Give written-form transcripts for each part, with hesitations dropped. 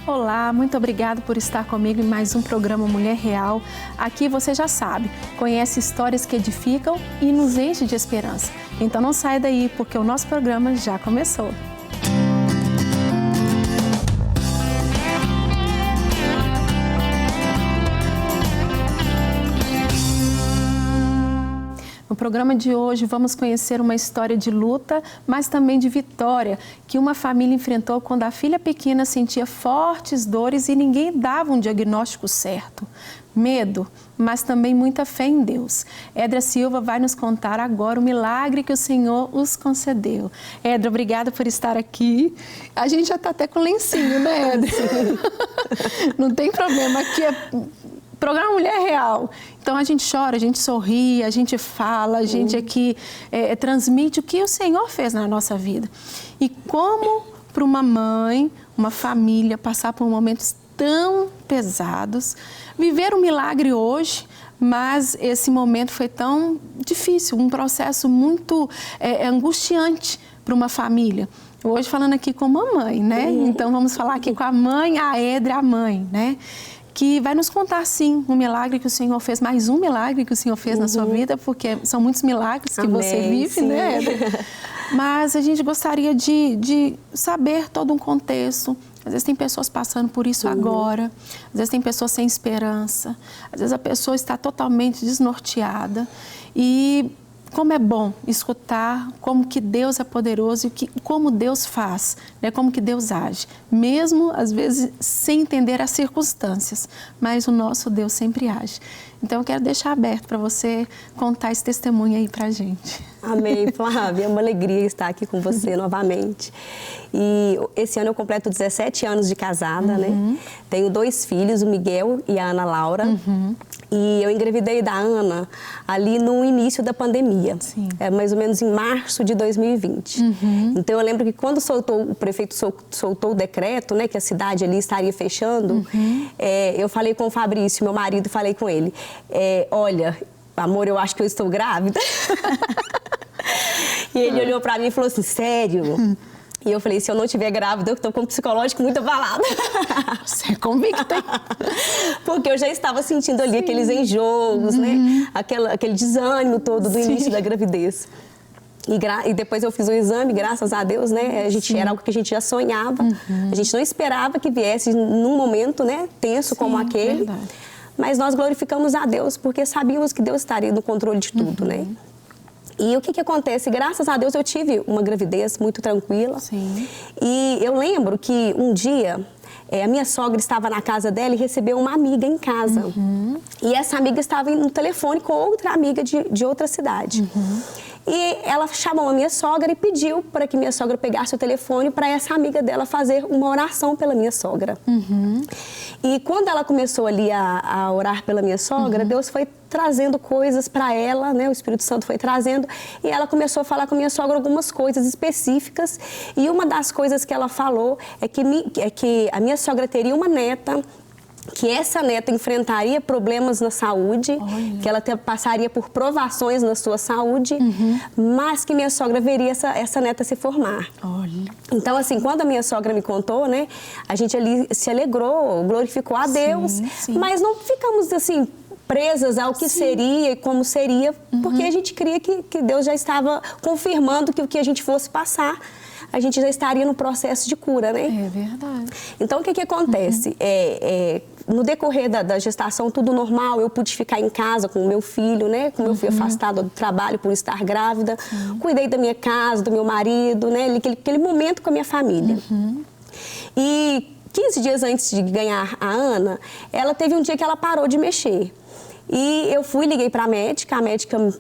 Olá, muito obrigado por estar comigo em mais um programa Mulher Real. Aqui você já sabe, conhece histórias que edificam e nos enche de esperança. Então não saia daí, porque o nosso programa já começou. No programa de hoje vamos conhecer uma história de luta, mas também de vitória, que uma família enfrentou quando a filha pequena sentia fortes dores e ninguém dava um diagnóstico certo. Medo, mas também muita fé em Deus. Edra Silva vai nos contar agora o milagre que o Senhor os concedeu. Edra, obrigada por estar aqui. A gente já está até com lencinho, né, Edra? Não tem problema, aqui é programa Mulher Real. Então a gente chora, a gente sorri, a gente fala, a gente aqui transmite o que o Senhor fez na nossa vida. E como para uma mãe, uma família passar por momentos tão pesados, viver um milagre hoje, mas esse momento foi tão difícil, um processo muito angustiante para uma família. Hoje falando aqui com uma mãe, né? Então vamos falar aqui com a mãe, a Edra, a mãe, né? Que vai nos contar, sim, um milagre que o Senhor fez, mais um milagre que o Senhor fez na sua vida, porque são muitos milagres que você vive, sim, né? Mas a gente gostaria de saber todo um contexto. Às vezes tem pessoas passando por isso agora, às vezes tem pessoas sem esperança, às vezes a pessoa está totalmente desnorteada e como é bom escutar como que Deus é poderoso e como Deus faz, né? Como que Deus age, mesmo às vezes sem entender as circunstâncias, mas o nosso Deus sempre age. Então eu quero deixar aberto para você contar esse testemunho aí pra gente. Amém, Flávia, é uma alegria estar aqui com você novamente. E esse ano eu completo 17 anos de casada, né? Tenho 2 filhos, o Miguel e a Ana Laura. E eu engravidei da Ana ali no início da pandemia, mais ou menos em março de 2020. Então eu lembro que quando o prefeito soltou o decreto, né, que a cidade ali estaria fechando, eu falei com o Fabrício, meu marido, falei com ele, olha, amor, eu acho que eu estou grávida. E ele olhou pra mim e falou assim, sério? E eu falei, se eu não estiver grávida, eu estou com o psicológico muito abalado. Você é convicta, hein? Porque eu já estava sentindo ali aqueles enjoos, né? Aquele desânimo todo do início da gravidez. E depois eu fiz o exame, graças a Deus, né? Era algo que a gente já sonhava. A gente não esperava que viesse num momento, né, tenso como aquele. Verdade. Mas nós glorificamos a Deus, porque sabíamos que Deus estaria no controle de tudo, né? E o que acontece? Graças a Deus eu tive uma gravidez muito tranquila. E eu lembro que um dia a minha sogra estava na casa dela e recebeu uma amiga em casa. E essa amiga estava no telefone com outra amiga de outra cidade. E ela chamou a minha sogra e pediu para que minha sogra pegasse o telefone para essa amiga dela fazer uma oração pela minha sogra. E quando ela começou ali a orar pela minha sogra, Deus foi trazendo coisas para ela, né? O Espírito Santo foi trazendo e ela começou a falar com a minha sogra algumas coisas específicas. E uma das coisas que ela falou é que a minha sogra teria uma neta, que essa neta enfrentaria problemas na saúde, que ela passaria por provações na sua saúde, mas que minha sogra veria essa neta se formar. Então, assim, quando a minha sogra me contou, né, a gente ali se alegrou, glorificou a Deus, mas não ficamos, assim, presas ao que seria e como seria, porque a gente cria que Deus já estava confirmando que o que a gente fosse passar, a gente já estaria no processo de cura, né? É verdade. Então, o que acontece? No decorrer da gestação, tudo normal, eu pude ficar em casa com o meu filho, né? Como eu fui afastada do trabalho por estar grávida, cuidei da minha casa, do meu marido, né? Aquele momento com a minha família. E 15 dias antes de ganhar a Ana, ela teve um dia que ela parou de mexer. E eu liguei para a médica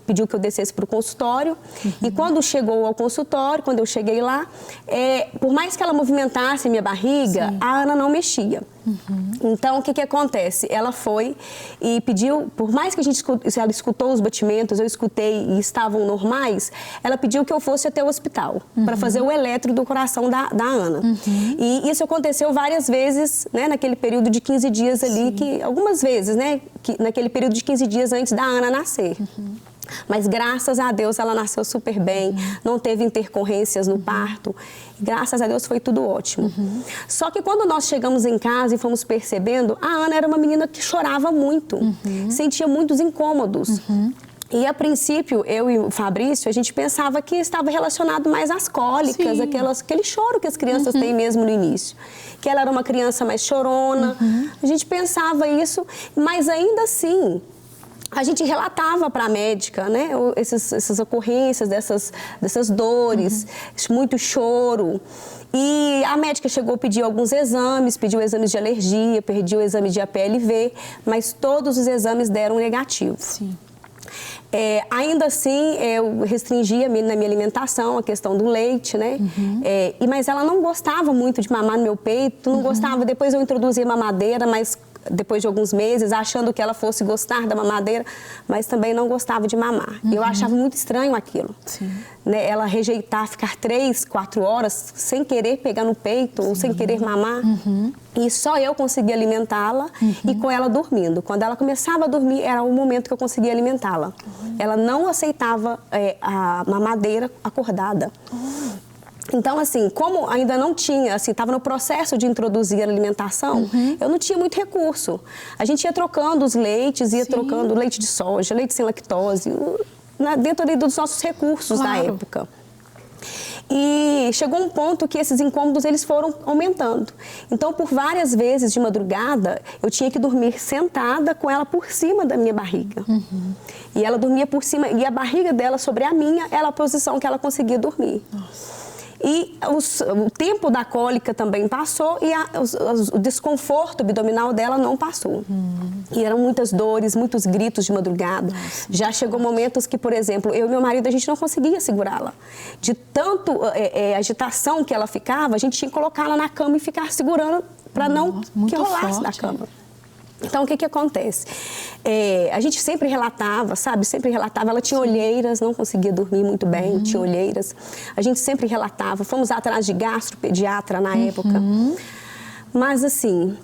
pediu que eu descesse para o consultório. E quando chegou ao consultório, quando eu cheguei lá, por mais que ela movimentasse minha barriga, a Ana não mexia. Então, o que acontece? Ela foi e pediu, por mais que ela escutou os batimentos, eu escutei e estavam normais, ela pediu que eu fosse até o hospital para fazer o eletro do coração da Ana. E isso aconteceu várias vezes, né, naquele período de 15 dias ali, algumas vezes, né, naquele período de 15 dias antes da Ana nascer. Mas graças a Deus ela nasceu super bem, não teve intercorrências no parto. Graças a Deus foi tudo ótimo. Só que quando nós chegamos em casa e fomos percebendo, a Ana era uma menina que chorava muito, sentia muitos incômodos. E a princípio, eu e o Fabrício, a gente pensava que estava relacionado mais às cólicas, aquele choro que as crianças têm mesmo no início. Que ela era uma criança mais chorona, a gente pensava isso, mas ainda assim, a gente relatava para a médica, né, essas ocorrências, dessas dores, muito choro. E a médica chegou a pedir alguns exames, pediu exames de alergia, pediu exame de APLV, mas todos os exames deram negativo. Sim. Ainda assim, eu restringia na minha alimentação a questão do leite, né? Mas ela não gostava muito de mamar no meu peito, não gostava. Depois eu introduzi mamadeira, mas depois de alguns meses, achando que ela fosse gostar da mamadeira, mas também não gostava de mamar. Eu achava muito estranho aquilo. Né? Ela rejeitar, ficar 3, 4 horas sem querer pegar no peito ou sem querer mamar. E só eu conseguia alimentá-la e com ela dormindo. Quando ela começava a dormir, era o momento que eu conseguia alimentá-la. Ela não aceitava a mamadeira acordada. Então, assim, como ainda não tinha, assim, estava no processo de introduzir a alimentação, eu não tinha muito recurso. A gente ia trocando os leites, ia trocando leite de soja, leite sem lactose, dentro ali dos nossos recursos da época. E chegou um ponto que esses incômodos, eles foram aumentando. Então, por várias vezes de madrugada, eu tinha que dormir sentada com ela por cima da minha barriga. E ela dormia por cima, e a barriga dela sobre a minha era a posição que ela conseguia dormir. E o tempo da cólica também passou e o desconforto abdominal dela não passou. E eram muitas dores, muitos gritos de madrugada. Já chegou momentos que, por exemplo, eu e meu marido, a gente não conseguia segurá-la. De tanto agitação que ela ficava, a gente tinha que colocá-la na cama e ficar segurando para não que rolasse da cama. Então, o que acontece? A gente sempre relatava, sabe? Sempre relatava. Ela tinha olheiras, não conseguia dormir muito bem, tinha olheiras. A gente sempre relatava. Fomos atrás de gastropediatra na época. Mas, assim,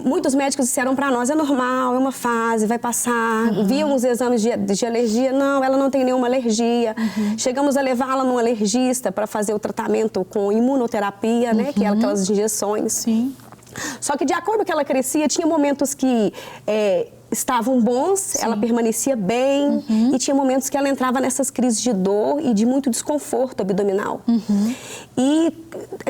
muitos médicos disseram para nós, é normal, é uma fase, vai passar. Viam os exames de alergia, não, ela não tem nenhuma alergia. Chegamos a levá-la num alergista para fazer o tratamento com imunoterapia, né? Que eram aquelas injeções. Só que, de acordo com que ela crescia, tinha momentos que estavam bons, ela permanecia bem, e tinha momentos que ela entrava nessas crises de dor e de muito desconforto abdominal. E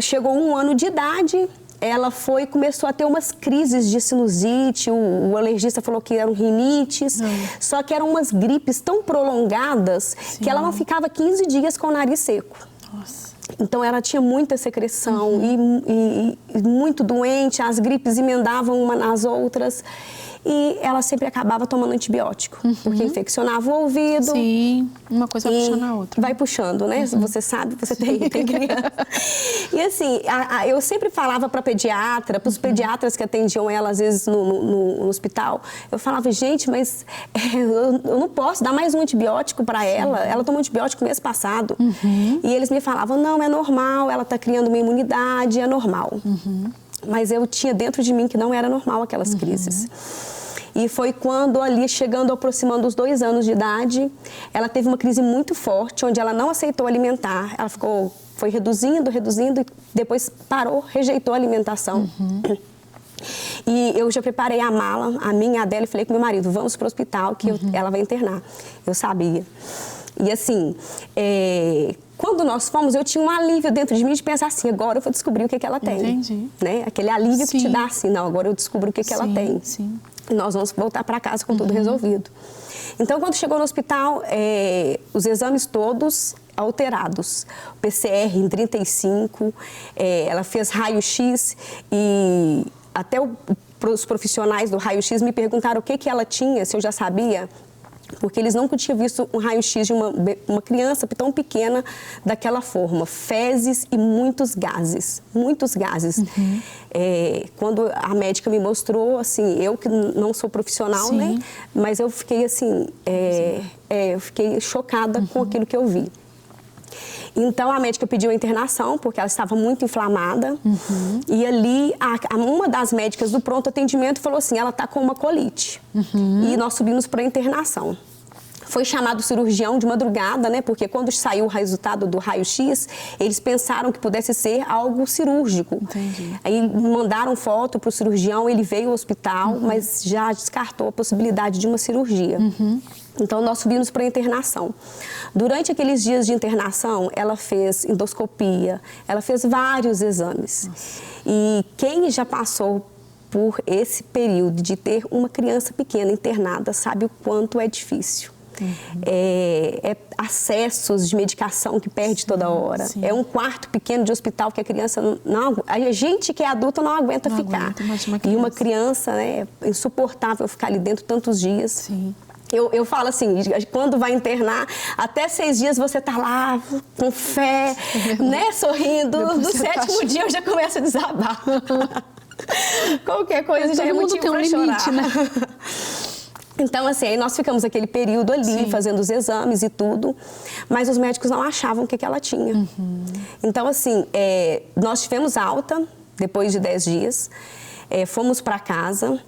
chegou 1 ano de idade, ela começou a ter umas crises de sinusite, o alergista falou que eram rinites, só que eram umas gripes tão prolongadas que ela não ficava 15 dias com o nariz seco. Então, ela tinha muita secreção e muito doente, as gripes emendavam uma nas outras. E ela sempre acabava tomando antibiótico, porque infeccionava o ouvido. Sim, uma coisa vai puxando a outra. Vai puxando, né? Você sabe, você tem criança. E assim, eu sempre falava para pediatra, para os pediatras que atendiam ela, às vezes, no hospital, eu falava, gente, mas eu não posso dar mais um antibiótico para ela. Ela tomou antibiótico mês passado. E eles me falavam, não, é normal, ela está criando uma imunidade, é normal. Mas eu tinha dentro de mim que não era normal aquelas crises. E foi quando, ali, chegando, aproximando os 2 anos de idade, ela teve uma crise muito forte, onde ela não aceitou alimentar. Ela foi reduzindo e depois parou, rejeitou a alimentação. E eu já preparei a mala, a minha, a dela, e falei com meu marido, vamos para o hospital que ela vai internar. Eu sabia. E assim, quando nós fomos, eu tinha um alívio dentro de mim de pensar assim, agora eu vou descobrir o que ela tem. Entendi. Né? Aquele alívio que te dá assim, não, agora eu descubro o que ela tem. E nós vamos voltar para casa com tudo resolvido. Então, quando chegou no hospital, os exames todos alterados. O PCR em 35, ela fez raio-x e até os profissionais do raio-x me perguntaram o que ela tinha, se eu já sabia. Porque eles nunca tinham visto um raio-x de uma criança tão pequena daquela forma. Fezes e muitos gases. Muitos gases. Quando a médica me mostrou, assim, eu que não sou profissional, né? Mas eu fiquei assim, eu fiquei chocada com aquilo que eu vi. Então, a médica pediu a internação, porque ela estava muito inflamada. E ali, uma das médicas do pronto atendimento falou assim, ela está com uma colite. E nós subimos para a internação. Foi chamado o cirurgião de madrugada, né? Porque quando saiu o resultado do raio-x, eles pensaram que pudesse ser algo cirúrgico. Entendi. Aí mandaram foto para o cirurgião, ele veio ao hospital, mas já descartou a possibilidade de uma cirurgia. Então, nós subimos para a internação. Durante aqueles dias de internação, ela fez endoscopia, ela fez vários exames. E quem já passou por esse período de ter uma criança pequena internada sabe o quanto é difícil. É acessos de medicação que perde toda hora. Sim. É um quarto pequeno de hospital que a criança não... A gente que é adulta não aguenta ficar. E uma criança, né, é insuportável ficar ali dentro tantos dias. Sim. Eu falo assim, quando vai internar, até 6 dias você tá lá com fé, né, sorrindo. No 7º dia eu já começo a desabar. Qualquer coisa já é motivo tem um pra limite, chorar. né? Então, assim, aí nós ficamos aquele período ali, fazendo os exames e tudo, mas os médicos não achavam o que ela tinha. Então, assim, nós tivemos alta depois de 10 dias, fomos para casa,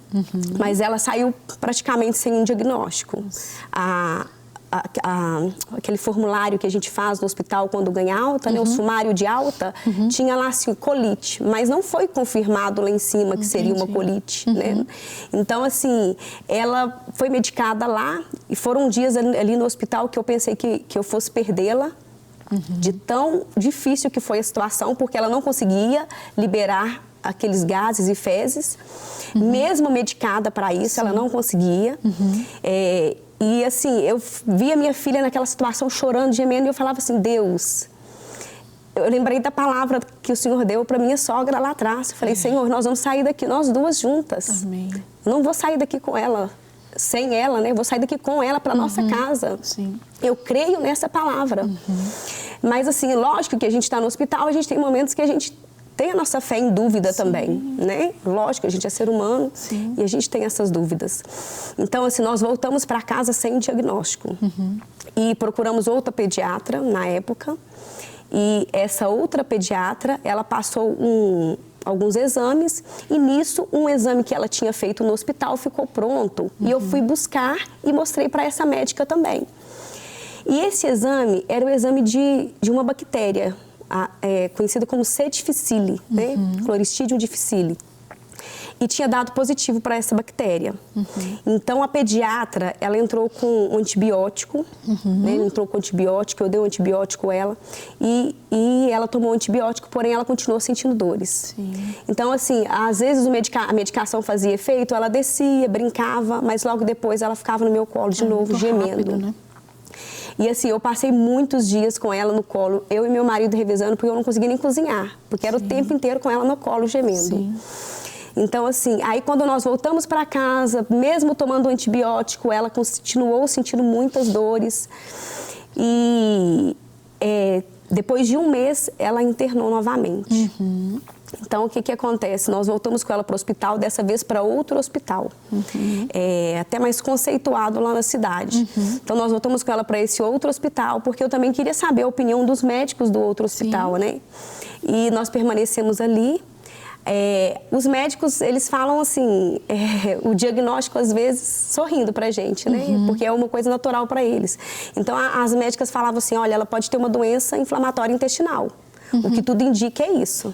mas ela saiu praticamente sem um diagnóstico. Aquele formulário que a gente faz no hospital quando ganha alta, né, o sumário de alta, tinha lá assim, colite, mas não foi confirmado lá em cima que seria uma colite, né? Então, assim, ela foi medicada lá e foram dias ali no hospital que eu pensei que eu fosse perdê-la, de tão difícil que foi a situação, porque ela não conseguia liberar aqueles gases e fezes, mesmo medicada para isso, ela não conseguia. E assim, eu via minha filha naquela situação chorando, gemendo, e eu falava assim, Deus, eu lembrei da palavra que o Senhor deu para minha sogra lá atrás. Eu falei, Senhor, nós vamos sair daqui, nós duas juntas. Amém. Eu não vou sair daqui com ela, sem ela, né? Eu vou sair daqui com ela para nossa casa. Sim. Eu creio nessa palavra. Mas assim, lógico que a gente está no hospital, a gente tem momentos que a gente tem a nossa fé em dúvida também, né? Lógico, a gente é ser humano e a gente tem essas dúvidas. Então, assim, nós voltamos para casa sem diagnóstico. E procuramos outra pediatra na época. E essa outra pediatra, ela passou alguns exames e nisso um exame que ela tinha feito no hospital ficou pronto. E eu fui buscar e mostrei para essa médica também. E esse exame era o exame de uma bactéria, conhecida como C. difficile, né? Cloristridium difficile. E tinha dado positivo para essa bactéria. Então, a pediatra, ela entrou com um antibiótico, né? Entrou com antibiótico, eu dei um antibiótico a ela, e ela tomou um antibiótico, porém ela continuou sentindo dores. Então, assim, às vezes a medicação fazia efeito, ela descia, brincava, mas logo depois ela ficava no meu colo de novo, gemendo. Rápido, né? E assim, eu passei muitos dias com ela no colo, eu e meu marido revezando, porque eu não conseguia nem cozinhar, porque era o tempo inteiro com ela no colo, gemendo. Então, assim, aí quando nós voltamos para casa, mesmo tomando antibiótico, ela continuou sentindo muitas dores. E depois de um mês, ela internou novamente. Então, o que acontece? Nós voltamos com ela para o hospital, dessa vez para outro hospital, até mais conceituado lá na cidade. Então, nós voltamos com ela para esse outro hospital, porque eu também queria saber a opinião dos médicos do outro hospital, né? E nós permanecemos ali. Os médicos, eles falam assim, o diagnóstico às vezes sorrindo pra gente, né? Porque é uma coisa natural para eles. Então, as médicas falavam assim, olha, ela pode ter uma doença inflamatória intestinal. O que tudo indica é isso.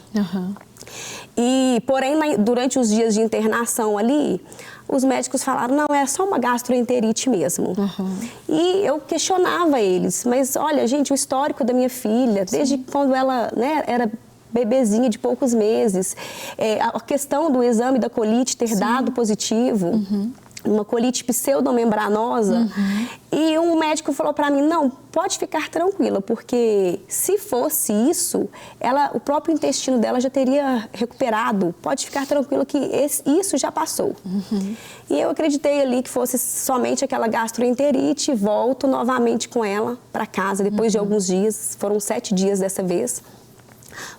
E, porém, durante os dias de internação ali, os médicos falaram, não, é só uma gastroenterite mesmo. E eu questionava eles, mas olha, gente, o histórico da minha filha, desde quando ela, né, era bebezinha de poucos meses, a questão do exame da colite ter dado positivo, uma colite pseudomembranosa, e um médico falou para mim, não, pode ficar tranquila, porque se fosse isso, o próprio intestino dela já teria recuperado, pode ficar tranquila que isso já passou. E eu acreditei ali que fosse somente aquela gastroenterite, volto novamente com ela para casa, depois de alguns dias, foram 7 dias dessa vez,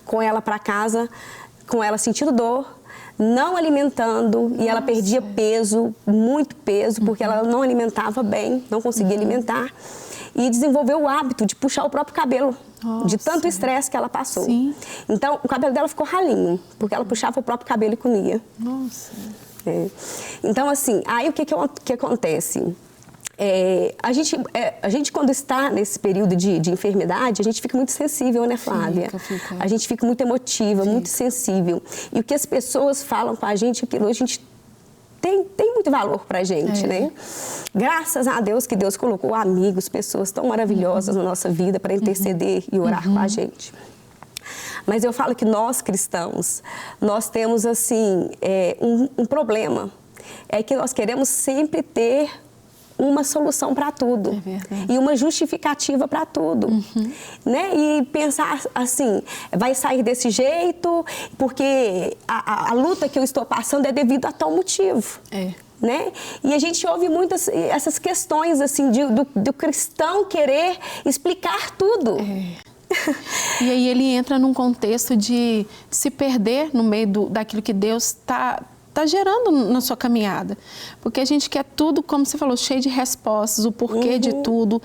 com ela para casa, com ela sentindo dor, não alimentando, e ela perdia peso, muito peso, porque ela não alimentava bem, não conseguia alimentar, e desenvolveu o hábito de puxar o próprio cabelo, de tanto estresse que ela passou. Então, o cabelo dela ficou ralinho, porque ela puxava o próprio cabelo e comia. Então, assim, aí o que acontece? A gente quando está nesse período de enfermidade, a gente fica muito sensível, né, Flávia? Fica. A gente fica muito emotiva, muito sensível. E o que as pessoas falam com a gente, aquilo a gente tem muito valor pra gente, né? Graças a Deus que Deus colocou amigos, pessoas tão maravilhosas na nossa vida para interceder e orar com a gente. Mas eu falo que nós, cristãos, nós temos, assim, um problema. É que nós queremos sempre ter uma solução para tudo e uma justificativa para tudo, né? E pensar assim, vai sair desse jeito porque a luta que eu estou passando é devido a tal motivo. Né? E a gente ouve muitas essas questões assim do cristão querer explicar tudo. E aí ele entra num contexto de se perder no meio daquilo que Deus está gerando na sua caminhada. Porque a gente quer tudo, como você falou, cheio de respostas, o porquê de tudo.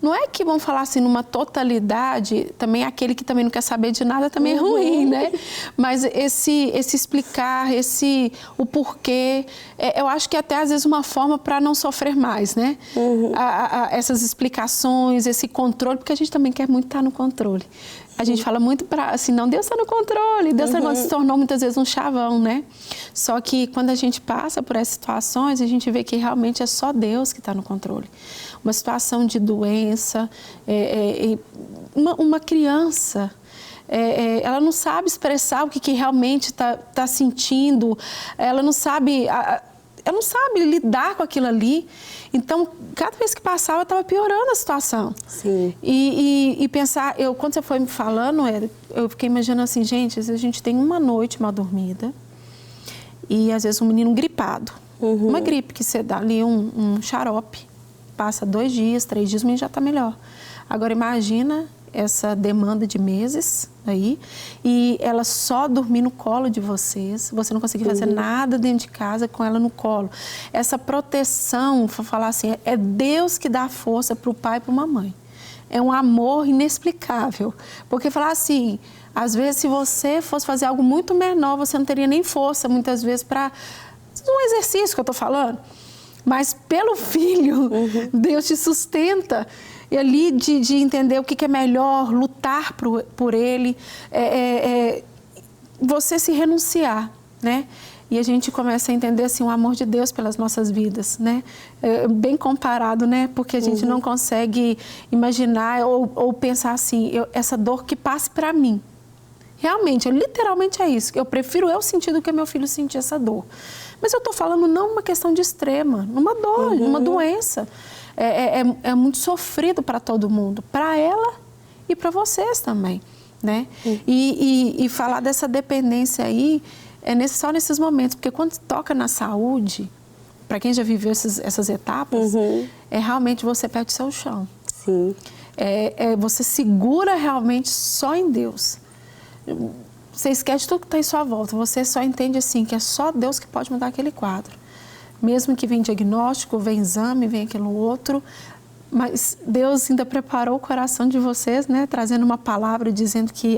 Não é que, vamos falar assim, numa totalidade, também aquele que também não quer saber de nada também é ruim, né? Mas esse explicar, o porquê, eu acho que até às vezes uma forma para não sofrer mais, né? Essas explicações, esse controle, porque a gente também quer muito estar no controle. A gente fala muito assim, não, Deus está no controle, Deus se tornou muitas vezes um chavão, né? Só que quando a gente passa por essas situações, a gente vê que realmente é só Deus que está no controle. Uma situação de doença, uma criança, ela não sabe expressar o que realmente está sentindo, ela não sabe lidar com aquilo ali. Então, cada vez que passava, estava piorando a situação. Sim. E pensar, quando você foi me falando, eu fiquei imaginando assim, gente, às vezes a gente tem uma noite mal dormida e às vezes um menino gripado. Uma gripe que você dá ali um xarope, passa 2 dias, 3 dias, o menino já está melhor. Agora imagina essa demanda de meses aí e ela só dormir no colo de vocês, você não conseguir fazer nada dentro de casa com ela no colo. Essa proteção, vou falar assim, é Deus que dá força para o pai e para uma mãe. É um amor inexplicável. Porque falar assim, às vezes se você fosse fazer algo muito menor, você não teria nem força muitas vezes para um exercício que eu estou falando. Mas pelo filho, Deus te sustenta. E ali de entender o que é melhor, lutar por ele, você se renunciar, né? E a gente começa a entender assim, o amor de Deus pelas nossas vidas, né? Bem comparado, né? Porque a gente não consegue imaginar ou pensar assim, essa dor que passe para mim. Realmente, literalmente é isso. Eu prefiro sentir do que meu filho sentir essa dor. Mas eu estou falando não uma questão de extrema, numa dor, numa doença. É muito sofrido para todo mundo, para ela e para vocês também, né? E falar dessa dependência aí só nesses momentos, porque quando toca na saúde, para quem já viveu essas etapas, realmente você perde seu chão. Sim. Você segura realmente só em Deus. Você esquece tudo que está em sua volta, você só entende assim que é só Deus que pode mudar aquele quadro. Mesmo que vem diagnóstico, vem exame, vem aquilo outro, mas Deus ainda preparou o coração de vocês, né? Trazendo uma palavra dizendo que,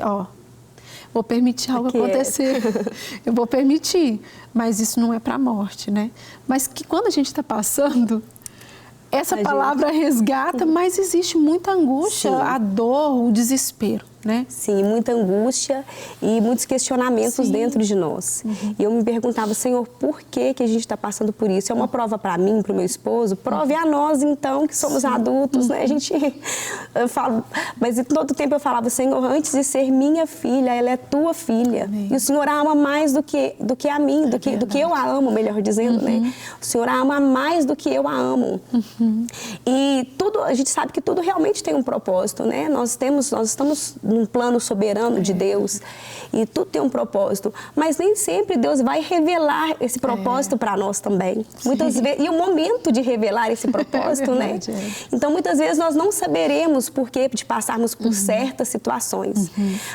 vou permitir algo acontecer, eu vou permitir, mas isso não é para a morte, né? Mas que quando a gente está passando, essa palavra resgata, mas existe muita angústia, a dor, o desespero, né? Sim, muita angústia e muitos questionamentos dentro de nós. E eu me perguntava, Senhor, por que a gente está passando por isso? É uma prova para mim, para o meu esposo? Prove a nós, então, que somos adultos, né? Eu falo, mas todo tempo eu falava, Senhor, antes de ser minha filha, ela é tua filha. Amém. E o Senhor a ama mais do que a mim, do que eu a amo, melhor dizendo, né? O Senhor a ama mais do que eu a amo. E tudo, a gente sabe que tudo realmente tem um propósito, né? Nós estamos num plano soberano de Deus e tudo tem um propósito, mas nem sempre Deus vai revelar esse propósito para nós também. Muitas vezes, e o momento de revelar esse propósito, né? Então, muitas vezes nós não saberemos por que de passarmos por certas situações,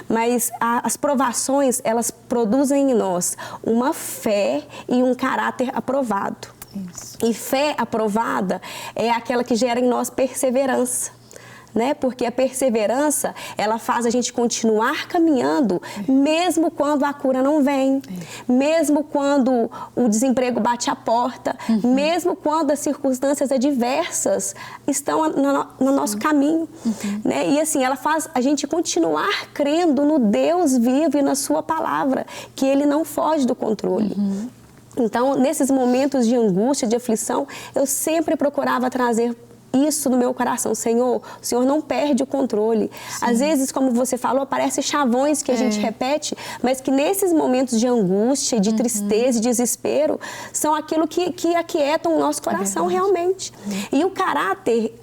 mas as provações, elas produzem em nós uma fé e um caráter aprovado. Isso. E fé aprovada é aquela que gera em nós perseverança. né? Porque a perseverança, ela faz a gente continuar caminhando, mesmo quando a cura não vem, mesmo quando o desemprego bate a porta, mesmo quando as circunstâncias adversas estão no nosso caminho, né? E assim, ela faz a gente continuar crendo no Deus vivo e na sua palavra, que Ele não foge do controle. Então, nesses momentos de angústia, de aflição, eu sempre procurava trazer isso no meu coração. Senhor, o Senhor não perde o controle. Sim. Às vezes, como você falou, parecem chavões que a gente repete, mas que nesses momentos de angústia, de tristeza, de desespero, são aquilo que aquietam o nosso coração realmente. E o caráter,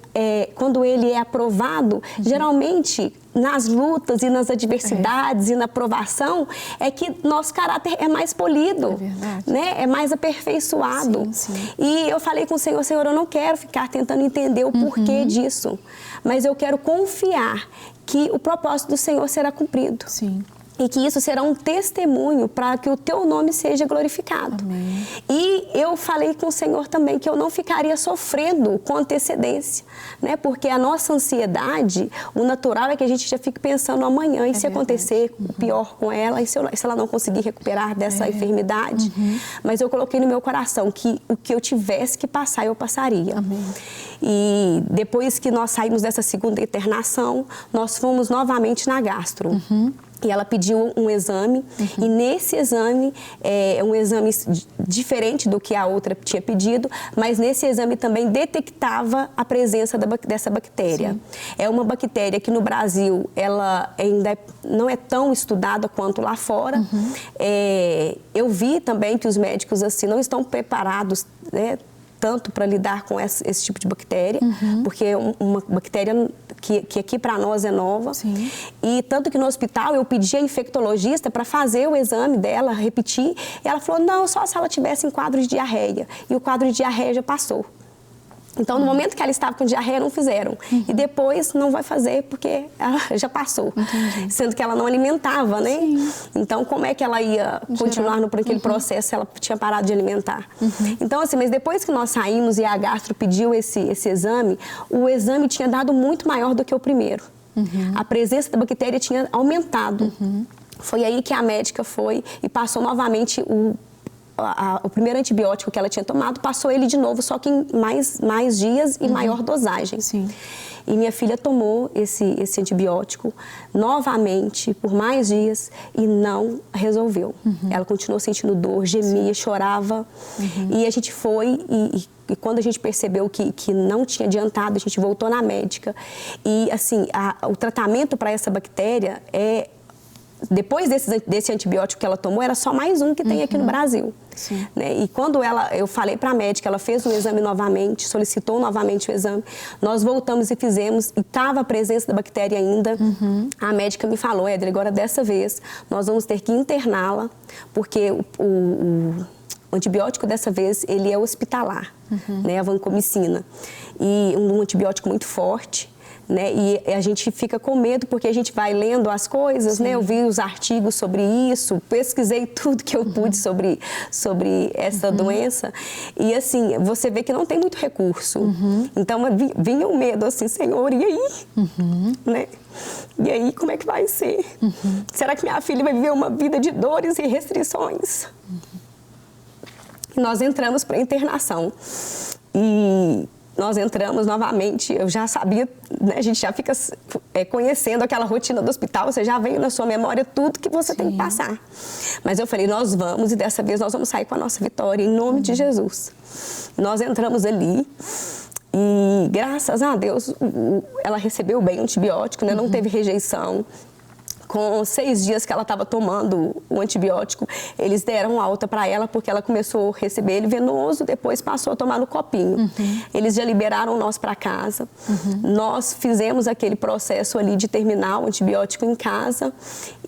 quando ele é aprovado, geralmente nas lutas e nas adversidades e na provação, é que nosso caráter é mais polido, né? É mais aperfeiçoado. Sim, sim. E eu falei com o Senhor, Senhor, eu não quero ficar tentando entender o porquê disso, mas eu quero confiar que o propósito do Senhor será cumprido. Sim. E que isso será um testemunho para que o teu nome seja glorificado. Amém. E eu falei com o Senhor também que eu não ficaria sofrendo com antecedência, né? Porque a nossa ansiedade, o natural é que a gente já fique pensando amanhã, e se acontecer o pior com ela, e se ela não conseguir recuperar dessa enfermidade. Mas eu coloquei no meu coração que o que eu tivesse que passar, eu passaria. Amém. E depois que nós saímos dessa segunda internação, nós fomos novamente na gastro. E ela pediu um exame, e nesse exame, é um exame diferente do que a outra tinha pedido, mas nesse exame também detectava a presença dessa bactéria. Sim. É uma bactéria que no Brasil, ela ainda não é tão estudada quanto lá fora. Eu vi também que os médicos assim não estão preparados, né, tanto para lidar com esse tipo de bactéria, porque é uma bactéria que aqui para nós é nova. Sim. E tanto que no hospital eu pedi a infectologista para fazer o exame dela, repetir, e ela falou, não, só se ela tivesse em quadro de diarreia. E o quadro de diarreia já passou. Então, no momento que ela estava com diarreia, não fizeram. E depois não vai fazer porque ela já passou. Entendi. Sendo que ela não alimentava, né? Sim. Então, como é que ela ia continuar por aquele processo se ela tinha parado de alimentar? Então, assim, mas depois que nós saímos e a gastro pediu esse exame, o exame tinha dado muito maior do que o primeiro. A presença da bactéria tinha aumentado. Foi aí que a médica foi e passou novamente o primeiro antibiótico que ela tinha tomado, passou ele de novo, só que em mais dias e maior dosagem. Sim. E minha filha tomou esse antibiótico novamente por mais dias e não resolveu. Ela continuou sentindo dor, gemia, chorava. E a gente foi e quando a gente percebeu que não tinha adiantado, a gente voltou na médica. E assim, o tratamento para essa bactéria depois desse antibiótico que ela tomou, era só mais um que tem aqui no Brasil. Né? E quando eu falei para a médica, ela fez o exame novamente, solicitou novamente o exame, nós voltamos e fizemos, e estava a presença da bactéria ainda. A médica me falou, Édria, agora dessa vez nós vamos ter que interná-la, porque o antibiótico dessa vez, ele é hospitalar, né? A vancomicina. E um antibiótico muito forte. Né? E a gente fica com medo porque a gente vai lendo as coisas, né? Eu vi os artigos sobre isso, pesquisei tudo que eu pude sobre essa doença. E assim, você vê que não tem muito recurso. Então vinha o medo assim, Senhor, e aí? Né? E aí, como é que vai ser? Será que minha filha vai viver uma vida de dores e restrições? E nós entramos para a internação. E nós entramos novamente, eu já sabia, né, a gente já fica conhecendo aquela rotina do hospital, você já veio na sua memória tudo que você tem que passar. Mas eu falei, nós vamos e dessa vez nós vamos sair com a nossa vitória, em nome de Jesus. Nós entramos ali e, graças a Deus, ela recebeu bem o antibiótico, né, não teve rejeição. Com 6 dias que ela estava tomando o antibiótico, eles deram alta para ela porque ela começou a receber ele venoso, depois passou a tomar no copinho. Eles já liberaram nós para casa. Nós fizemos aquele processo ali de terminar o antibiótico em casa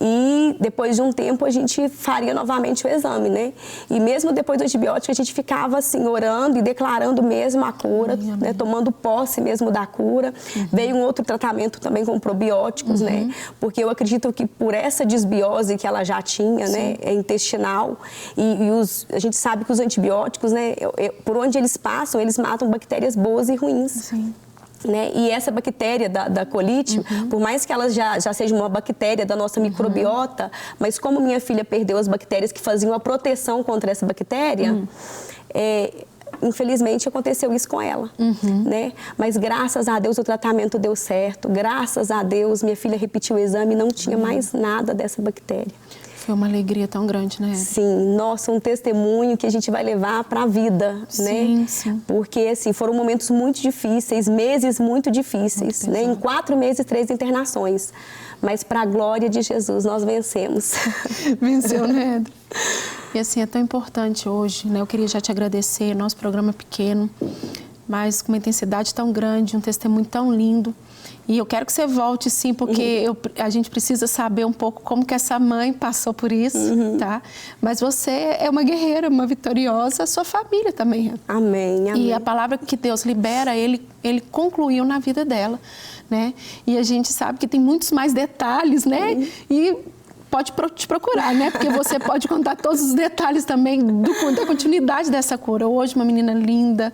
e depois de um tempo a gente faria novamente o exame, né? E mesmo depois do antibiótico a gente ficava assim orando e declarando mesmo a cura, né? Tomando posse mesmo da cura. Veio um outro tratamento também com probióticos, né? Porque eu acredito que por essa desbiose que ela já tinha, né, intestinal, a gente sabe que os antibióticos, né, por onde eles passam, eles matam bactérias boas e ruins. Né? E essa bactéria da colite, por mais que ela já seja uma bactéria da nossa microbiota, mas como minha filha perdeu as bactérias que faziam a proteção contra essa bactéria, infelizmente aconteceu isso com ela, né? Mas graças a Deus o tratamento deu certo, graças a Deus minha filha repetiu o exame e não tinha mais nada dessa bactéria. Foi uma alegria tão grande, né? Sim, nossa, um testemunho que a gente vai levar para a vida, sim, né? Sim. Porque, assim, foram momentos muito difíceis, meses muito difíceis, né? Em 4 meses, 3 internações. Mas, para a glória de Jesus, nós vencemos. Venceu, né, Edra? E, assim, é tão importante hoje, né? Eu queria já te agradecer, nosso programa é pequeno, mas com uma intensidade tão grande, um testemunho tão lindo. E eu quero que você volte, sim, porque a gente precisa saber um pouco como que essa mãe passou por isso, tá? Mas você é uma guerreira, uma vitoriosa, a sua família também. Amém, amém. E a palavra que Deus libera, ele concluiu na vida dela, né? E a gente sabe que tem muitos mais detalhes, né? E pode te procurar, né? Porque você pode contar todos os detalhes também da continuidade dessa cura. Hoje, uma menina linda,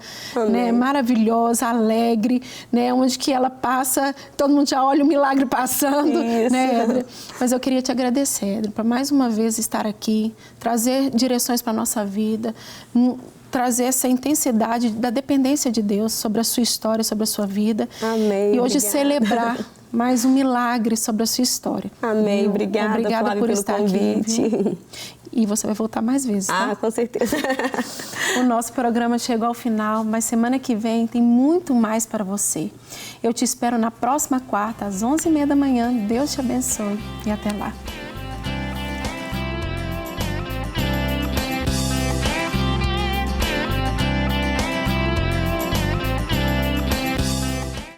né? Maravilhosa, alegre, né? Onde que ela passa, todo mundo já olha o milagre passando, né, Edra? Mas eu queria te agradecer, Edra, por mais uma vez estar aqui, trazer direções para a nossa vida, trazer essa intensidade da dependência de Deus sobre a sua história, sobre a sua vida. Amém. E hoje obrigada. Celebrar mais um milagre sobre a sua história. Amém. Obrigada, Flávia, por estar convite. Aqui. E você vai voltar mais vezes, tá? Ah, com certeza. O nosso programa chegou ao final, mas semana que vem tem muito mais para você. Eu te espero na próxima quarta, às 11h30 da manhã. Deus te abençoe e até lá.